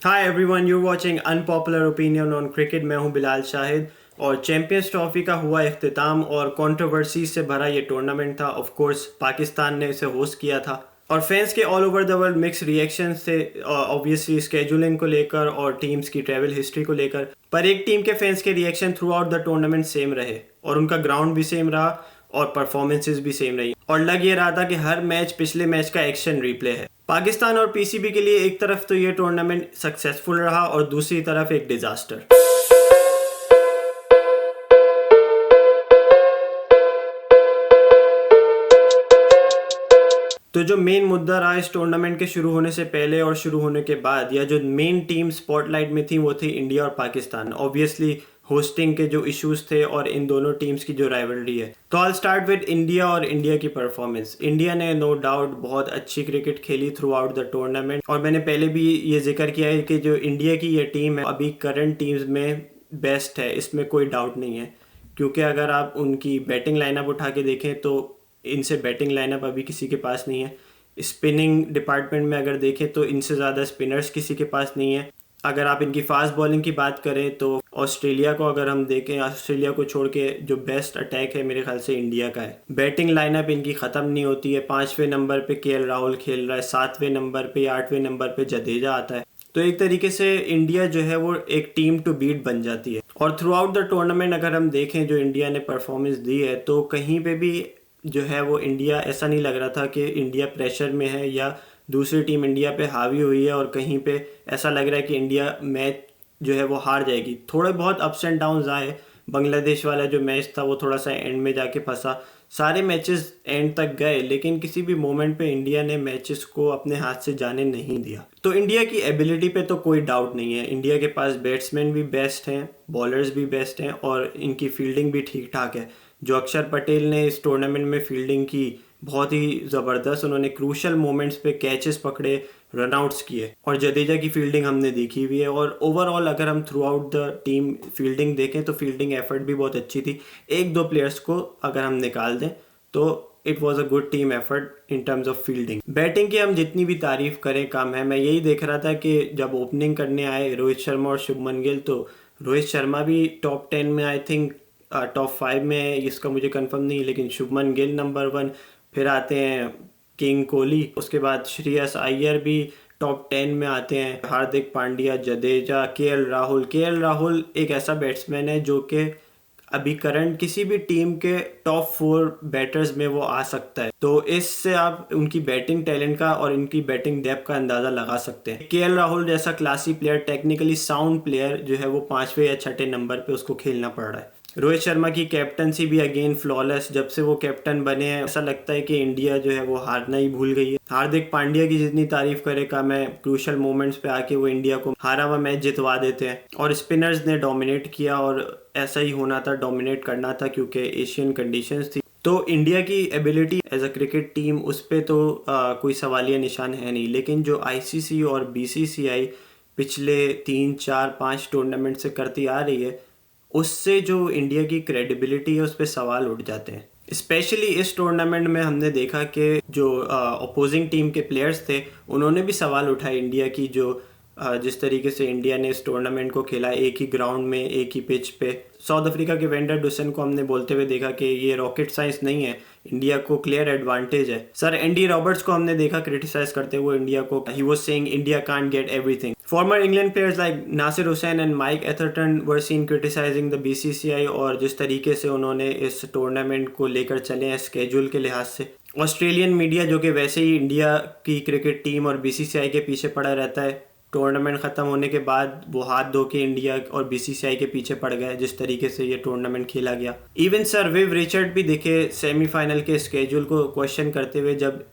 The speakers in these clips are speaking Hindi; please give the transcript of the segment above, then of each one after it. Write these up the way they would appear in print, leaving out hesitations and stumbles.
Hi everyone, you watching unpopular opinion on cricket. मैं हूं बिलाल शाहिद और चैंपियंस ट्रॉफी का हुआ इख्तिताम और कंट्रोवर्सी से भरा ये टूर्नामेंट था। ऑफ कोर्स पाकिस्तान ने इसे होस्ट किया था और फैंस के all over the world mix reactions थे, ऑब्वियसली स्केजुलिंग को लेकर और टीम्स की ट्रैवल हिस्ट्री को लेकर। पर एक टीम के फैंस के reaction through out the tournament same रहे और उनका ग्राउंड भी सेम रहा और परफॉर्मेंसेज भी सेम रही और लग ये रहा था कि हर मैच पिछले मैच का एक्शन रिप्ले है। पाकिस्तान और पीसीबी के लिए एक तरफ तो ये टूर्नामेंट सक्सेसफुल रहा और दूसरी तरफ एक डिजास्टर। तो जो मेन मुद्दा रहा इस टूर्नामेंट के शुरू होने से पहले और शुरू होने के बाद, या जो मेन टीम स्पॉटलाइट में थी, वो थी इंडिया और पाकिस्तान। ऑब्वियसली होस्टिंग के जो इश्यूज थे और इन दोनों टीम्स की जो राइवलरी है। तो आई स्टार्ट विद इंडिया और इंडिया की परफॉर्मेंस। इंडिया ने नो डाउट बहुत अच्छी क्रिकेट खेली थ्रू आउट द टूर्नामेंट और मैंने पहले भी ये जिक्र किया है कि जो इंडिया की ये टीम है अभी करंट टीम्स में बेस्ट है, इसमें कोई डाउट नहीं है। क्योंकि अगर आप उनकी बैटिंग लाइनअप उठा के देखें तो इनसे बैटिंग लाइनअप अभी किसी के पास नहीं है। स्पिनिंग डिपार्टमेंट में अगर देखें तो इनसे ज़्यादा स्पिनर्स किसी के पास नहीं है। अगर आप इनकी फास्ट बॉलिंग की बात करें तो ऑस्ट्रेलिया को अगर हम देखें, ऑस्ट्रेलिया को छोड़ के जो बेस्ट अटैक है मेरे ख्याल से इंडिया का है। बैटिंग लाइनअप इनकी ख़त्म नहीं होती है। 5वें नंबर पे केएल राहुल खेल रहा है, 7वें नंबर पे या 8वें नंबर पे जडेजा आता है। तो एक तरीके से इंडिया जो है वो एक टीम टू बीट बन जाती है। और थ्रू आउट द टूर्नामेंट अगर हम देखें जो इंडिया ने परफॉर्मेंस दी है तो कहीं पे भी जो है वो इंडिया, ऐसा नहीं लग रहा था कि इंडिया प्रेशर में है या दूसरी टीम इंडिया पे हावी हुई है और कहीं पे ऐसा लग रहा है कि इंडिया मैच जो है वो हार जाएगी। थोड़े बहुत अप्स एंड डाउन्स आए। बांग्लादेश वाला जो मैच था वो थोड़ा सा एंड में जाके फंसा। सारे मैचेस एंड तक गए लेकिन किसी भी मोमेंट पे इंडिया ने मैचेस को अपने हाथ से जाने नहीं दिया। तो इंडिया की एबिलिटी पे तो कोई डाउट नहीं है। इंडिया के पास बैट्समैन भी बेस्ट हैं, बॉलर्स भी बेस्ट हैं और इनकी फील्डिंग भी ठीक ठाक है। जो अक्षर पटेल ने इस टूर्नामेंट में फील्डिंग की बहुत ही ज़बरदस्त, उन्होंने क्रूशल मोमेंट्स पे कैचेस पकड़े, रनआउट्स किए और जडेजा की फील्डिंग हमने देखी हुई है। और ओवरऑल अगर हम through out the team fielding देखें तो फील्डिंग एफर्ट भी बहुत अच्छी थी। एक दो प्लेयर्स को अगर हम निकाल दें तो it was a good team effort in terms of fielding. Batting की हम जितनी भी तारीफ करें कम है। मैं यही देख रहा था कि जब ओपनिंग करने आए रोहित शर्मा और शुभमन गिल, तो रोहित शर्मा भी टॉप 10 में, आई थिंक टॉप 5 में है, इसका मुझे कंफर्म नहीं, लेकिन शुभमन गिल नंबर 1, फिर आते हैं किंग कोहली, उसके बाद श्रेयस अय्यर भी टॉप 10 में आते हैं, हार्दिक पांड्या, जडेजा, केएल राहुल एक ऐसा बैट्समैन है जो कि अभी करंट किसी भी टीम के टॉप 4 बैटर्स में वो आ सकता है। तो इससे आप उनकी बैटिंग टैलेंट का और इनकी बैटिंग डेप्थ का अंदाजा लगा सकते हैं। केएल राहुल जैसा classy player, technically sound player जो है वो 5वें या 6ठे नंबर पे उसको खेलना पड़ रहा है। रोहित शर्मा की कैप्टनसी भी अगेन फ्लॉलेस। जब से वो कैप्टन बने हैं ऐसा लगता है कि इंडिया जो है वो हारना ही भूल गई है। हार्दिक पांड्या की जितनी तारीफ करे का मैं, क्रूशल मोमेंट्स पे आके वो इंडिया को हारा हुआ मैच जितवा देते हैं। और स्पिनर्स ने डोमिनेट किया और ऐसा ही होना था, डोमिनेट करना था क्योंकि एशियन कंडीशंस थी। तो इंडिया की ability as a cricket team उस पर तो कोई सवालिया निशान है नहीं। लेकिन जो आईसीसी और बीसीसीआई पिछले 3 4 5 टूर्नामेंट से करती आ रही है उससे जो इंडिया की क्रेडिबिलिटी है उस पर सवाल उठ जाते हैं। स्पेशली इस टूर्नामेंट में हमने देखा कि जो अपोजिंग टीम के प्लेयर्स थे उन्होंने भी सवाल उठाए इंडिया की, जो जिस तरीके से इंडिया ने इस टूर्नामेंट को खेला, एक ही ग्राउंड में एक ही पिच पे। साउथ अफ्रीका के वेंडर डुसन को हमने बोलते हुए देखा कि ये रॉकेट साइंस नहीं है, इंडिया को क्लियर एडवांटेज है। सर एंडी रॉबर्ट्स को हमने देखा क्रिटिसाइज करते हुए इंडिया को, he was saying India can't get everything. Former England players like Nasir Hussain and Mike Atherton were seen criticizing the BCCI और जिस तरीके से उन्होंने इस टूर्नामेंट को लेकर चले हैं स्केड्यूल के लिहाज से। ऑस्ट्रेलियन मीडिया जो कि वैसे ही इंडिया की क्रिकेट टीम और बीसीसीआई के पीछे पड़ा रहता है, टूर्नामेंट ख़त्म होने के बाद वो हाथ धो के इंडिया और बीसीसीआई के पीछे पड़ गए जिस तरीके से ये टूर्नामेंट खेला गया। इवन सर विव रिचर्ड भी देखे सेमीफाइनल के स्केड्यूल को क्वेश्चन करते हुए, जब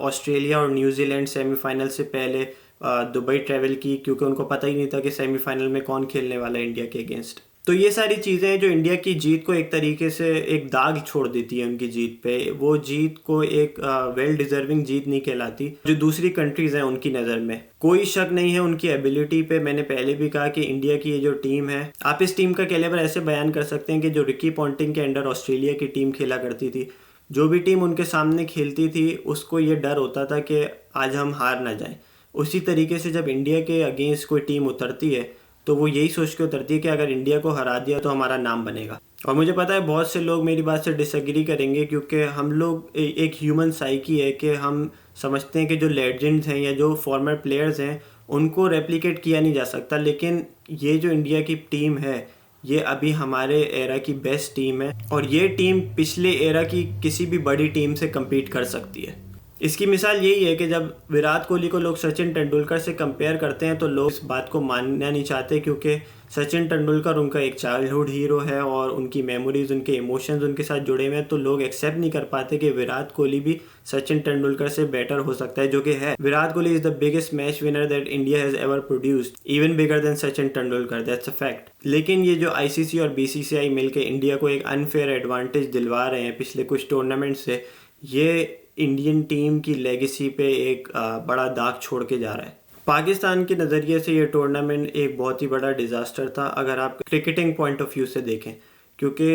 ऑस्ट्रेलिया और न्यूजीलैंड सेमीफाइनल से पहले दुबई ट्रैवल की, क्योंकि उनको पता ही नहीं था कि सेमीफाइनल में कौन खेलने वाला है इंडिया के अगेंस्ट। तो ये सारी चीज़ें हैं जो इंडिया की जीत को एक तरीके से एक दाग छोड़ देती है उनकी जीत पे। वो जीत को एक वेल डिजर्विंग जीत नहीं कहलाती जो दूसरी कंट्रीज़ हैं उनकी नज़र में। कोई शक नहीं है उनकी एबिलिटी पे। मैंने पहले भी कहा कि इंडिया की ये जो टीम है, आप इस टीम का कैलिबर ऐसे बयान कर सकते हैं कि जो रिकी पॉन्टिंग के अंडर ऑस्ट्रेलिया की टीम खेला करती थी, जो भी टीम उनके सामने खेलती थी उसको ये डर होता था कि आज हम हार ना जाएं। उसी तरीके से जब इंडिया के अगेंस्ट कोई टीम उतरती है तो वो यही सोच के उतरती है कि अगर इंडिया को हरा दिया तो हमारा नाम बनेगा। और मुझे पता है बहुत से लोग मेरी बात से डिसएग्री करेंगे, क्योंकि हम लोग एक ह्यूमन साइकी है कि हम समझते हैं कि जो लेजेंड्स हैं या जो फॉर्मर प्लेयर्स हैं उनको रेप्लिकेट किया नहीं जा सकता। लेकिन ये जो इंडिया की टीम है ये अभी हमारे एरा की बेस्ट टीम है और ये टीम पिछले एरा की किसी भी बड़ी टीम से कम्पीट कर सकती है। इसकी मिसाल यही है कि जब विराट कोहली को लोग सचिन तेंदुलकर से कंपेयर करते हैं तो लोग इस बात को मानना नहीं चाहते, क्योंकि सचिन तेंदुलकर उनका एक चाइल्डहुड हीरो है और उनकी मेमोरीज, उनके इमोशंस उनके साथ जुड़े हुए हैं। तो लोग एक्सेप्ट नहीं कर पाते कि विराट कोहली भी सचिन तेंदुलकर से बेटर हो सकता है, जो कि है। Virat Kohli is the biggest match winner that India has ever produced, even bigger than Sachin Tendulkar, that's a fact. लेकिन ये जो आईसीसी और बीसीसीआई मिलकर इंडिया को एक अनफेयर एडवांटेज दिलवा रहे हैं पिछले कुछ टूर्नामेंट से, ये इंडियन टीम की लेगेसी पे एक बड़ा दाग छोड़ के जा रहा है। पाकिस्तान के नज़रिए से ये टूर्नामेंट एक बहुत ही बड़ा डिज़ास्टर था अगर आप क्रिकेटिंग पॉइंट ऑफ व्यू से देखें, क्योंकि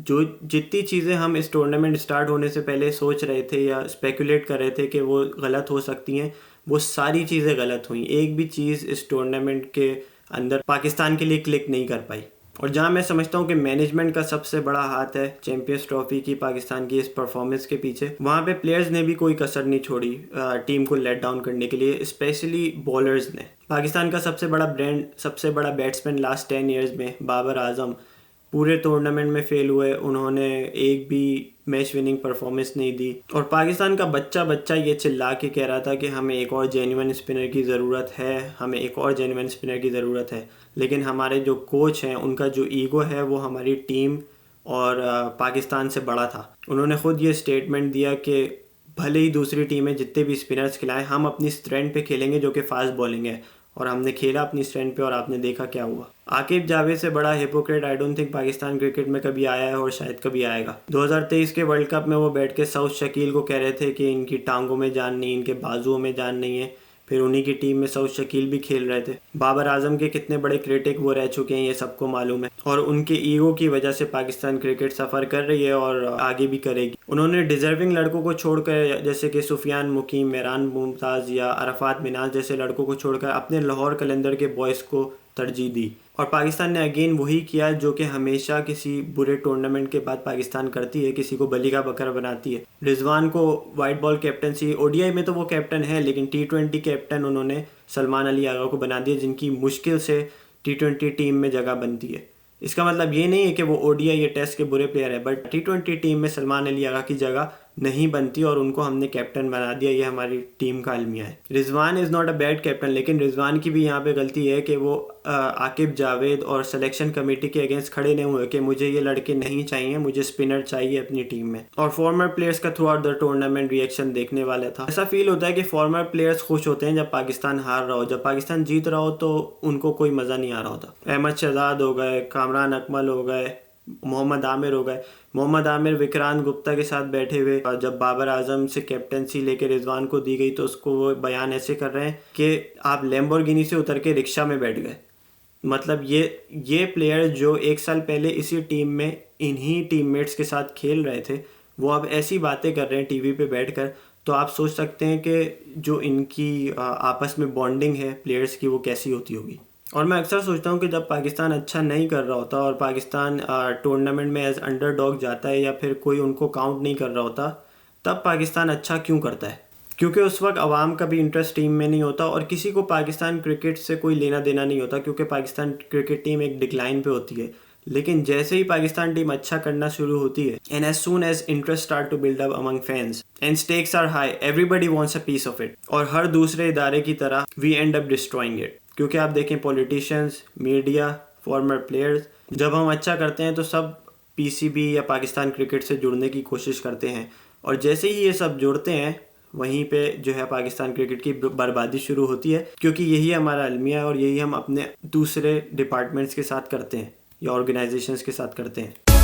जो जितनी चीज़ें हम इस टूर्नामेंट स्टार्ट होने से पहले सोच रहे थे या स्पेकुलेट कर रहे थे कि वो गलत हो सकती हैं, वो सारी चीज़ें गलत हुई। एक भी चीज़ इस टूर्नामेंट के अंदर पाकिस्तान के लिए क्लिक नहीं कर पाई। और जहाँ मैं समझता हूँ कि मैनेजमेंट का सबसे बड़ा हाथ है चैंपियंस ट्रॉफी की पाकिस्तान की इस परफॉर्मेंस के पीछे, वहाँ पे प्लेयर्स ने भी कोई कसर नहीं छोड़ी टीम को लेट डाउन करने के लिए, स्पेशली बॉलर्स ने। पाकिस्तान का सबसे बड़ा बैट्समैन लास्ट 10 ईयर्स में बाबर आजम पूरे टूर्नामेंट में फेल हुए, उन्होंने एक भी मैच विनिंग परफॉर्मेंस नहीं दी। और पाकिस्तान का बच्चा ये चिल्ला के कह रहा था कि हमें एक और जेन्युइन स्पिनर की ज़रूरत है, हमें एक और जेन्युइन स्पिनर की ज़रूरत है। लेकिन हमारे जो कोच हैं उनका जो ईगो है वो हमारी टीम और पाकिस्तान से बड़ा था। उन्होंने ख़ुद ये स्टेटमेंट दिया कि भले ही दूसरी टीमें जितने भी स्पिनर्स खिलाएं, हम अपनी स्ट्रेंथ पे खेलेंगे जो कि फास्ट बॉलिंग है। और हमने खेला अपनी स्ट्रेंथ पे और आपने देखा क्या हुआ। आकिब जावेद से बड़ा hypocrite I don't think Pakistan cricket में कभी आया है और शायद कभी आएगा। 2023 के वर्ल्ड कप में वो बैठ के सऊद शकील को कह रहे थे कि इनकी टांगों में जान नहीं, इनके बाजुओं में जान नहीं है। फिर उन्हीं की टीम में सऊद शकील भी खेल रहे थे। बाबर आजम के कितने बड़े क्रिटिक वो रह चुके हैं ये सबको मालूम है। और उनके ईगो की वजह से पाकिस्तान क्रिकेट सफ़र कर रही है और आगे भी करेगी। उन्होंने डिजर्विंग लड़कों को छोड़कर, जैसे कि सुफियान मुकीम, मेहरान मुमताज़ या अरफात मिनाज जैसे लड़कों को छोड़कर अपने लाहौर कलंदर के बॉयज़ को तरजीह दी। और पाकिस्तान ने अगेन वही किया जो कि हमेशा किसी बुरे टूर्नामेंट के बाद पाकिस्तान करती है, किसी को बली का बकरा बनाती है। रिजवान को वाइट बॉल कैप्टनसी, ओडीआई में तो वो कैप्टन है, लेकिन T20 कैप्टन उन्होंने सलमान अली आगा को बना दिया, जिनकी मुश्किल से T20 टीम में जगह बनती है। इसका मतलब ये नहीं है कि वो ओडीआई या टेस्ट के बुरे प्लेयर है, बट T20 टीम में सलमान अली आगा की जगह नहीं बनती और उनको हमने कैप्टन बना दिया। ये हमारी टीम का अलमिया है। Rizwan is not a bad captain, लेकिन रिजवान की भी यहाँ पे गलती है कि वो आकिब जावेद और सिलेक्शन कमेटी के अगेंस्ट खड़े नहीं हुए कि मुझे ये लड़के नहीं चाहिए, मुझे स्पिनर चाहिए अपनी टीम में। और फॉर्मर प्लेयर्स का through out the tournament reaction देखने वाला था। ऐसा फील होता है कि फॉर्मर प्लेयर्स खुश होते हैं जब पाकिस्तान हार रहा हो, जब पाकिस्तान जीत रहा हो तो उनको कोई मज़ा नहीं आ रहा होता। अहमद शहजाद हो गए, कामरान अकमल हो गए, मोहम्मद आमिर हो गए। मोहम्मद आमिर विक्रांत गुप्ता के साथ बैठे हुए, जब बाबर आजम से कैप्टनसी लेकर रिजवान को दी गई तो उसको वो बयान ऐसे कर रहे हैं कि आप लैम्बोर्गिनी से उतर के रिक्शा में बैठ गए। मतलब ये प्लेयर जो एक साल पहले इसी टीम में इन्हीं टीममेट्स के साथ खेल रहे थे, वो अब ऐसी बातें कर रहे हैं टीवी पे बैठकर, तो आप सोच सकते हैं कि जो इनकी आपस में बॉन्डिंग है प्लेयर्स की वो कैसी होती होगी। और मैं अक्सर सोचता हूँ कि जब पाकिस्तान अच्छा नहीं कर रहा होता और पाकिस्तान टूर्नामेंट में एज अंडरडॉग जाता है या फिर कोई उनको काउंट नहीं कर रहा होता, तब पाकिस्तान अच्छा क्यों करता है? क्योंकि उस वक्त आवाम का भी इंटरेस्ट टीम में नहीं होता और किसी को पाकिस्तान क्रिकेट से कोई लेना देना नहीं होता, क्योंकि पाकिस्तान क्रिकेट टीम एक डिक्लाइन पे होती है। लेकिन जैसे ही पाकिस्तान टीम अच्छा करना शुरू होती है, and as soon as interest start to build up among fans and stakes are high, everybody wants a piece of it. और हर दूसरे इदारे की तरह we end up destroying it. क्योंकि आप देखें पॉलिटिशियंस, मीडिया, फॉर्मर प्लेयर्स, जब हम अच्छा करते हैं तो सब पीसीबी या पाकिस्तान क्रिकेट से जुड़ने की कोशिश करते हैं, और जैसे ही ये सब जुड़ते हैं वहीं पे जो है पाकिस्तान क्रिकेट की बर्बादी शुरू होती है। क्योंकि यही हमारा अलमिया है और यही हम अपने दूसरे डिपार्टमेंट्स के साथ करते हैं या ऑर्गेनाइजेशंस के साथ करते हैं।